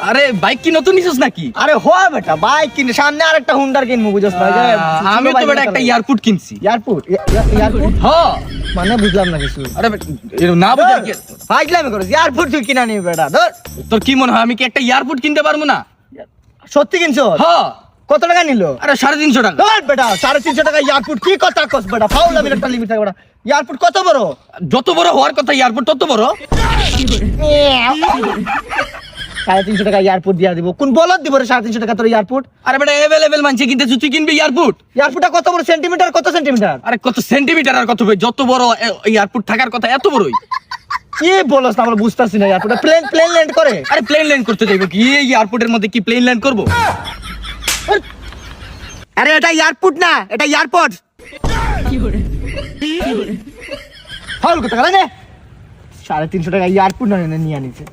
আরে বাইক কি নতুন নিছিস নাকি? আরে হয় বেটা, বাইক কিনে সামনে আরেকটা হুন্ডার কিনবো, বুঝছ না? আমি তো বেটা একটা এয়ারপোর্ট কিনছি। এয়ারপোর্ট? এয়ারপোর্ট হ্যাঁ মানে বুঝলাম না কিছু। আরে না বুঝার কি? ফাইজলামি করছিস, এয়ারপোর্ট তুই কিনা নিবি বেটা? ধর, তোর কি মনে হয় আমি কি একটা এয়ারপোর্ট কিনতে পারবো না? সত্যি কিনছো? হ্যাঁ। কত টাকা নিল? আরে 350 টাকা। ধর বেটা, 350 টাকা এয়ারপোর্ট কি কথা কস বেটা? ফাউলামির একটা লিমিট থাকে বেটা। এয়ারপোর্ট কত বড়? যত বড় হওয়ার কথা এয়ারপোর্ট তত বড়। 350 টাকা এয়ারপোর্ট দিয়া দিব? কোন বলদ দিব রে 350 টাকা তোর এয়ারপোর্ট? আরে বেটা अवेलेबल মানছে কিনতে, তুই কিনবি এয়ারপোর্ট? এয়ারপোর্টটা কত বড়? সেন্টিমিটার কত সেন্টিমিটার? আরে কত সেন্টিমিটার আর কত যত বড় এয়ারপোর্ট থাকার কথা এত বড়ই। কি বলছ না, আমরা বুঝতাছি না। এয়ারপোর্টে প্লেন প্লেন ল্যান্ড করে? আরে প্লেন ল্যান্ড করতে যাইবো কি এই এয়ারপোর্টের মধ্যে? কি প্লেন ল্যান্ড করব? আরে এটা এয়ারপোর্ট না, এটা এয়ারপোর্ট। ফাউল কথা বলে না। 350 টাকা এয়ারপোর্ট না নিয়ে আনিছে।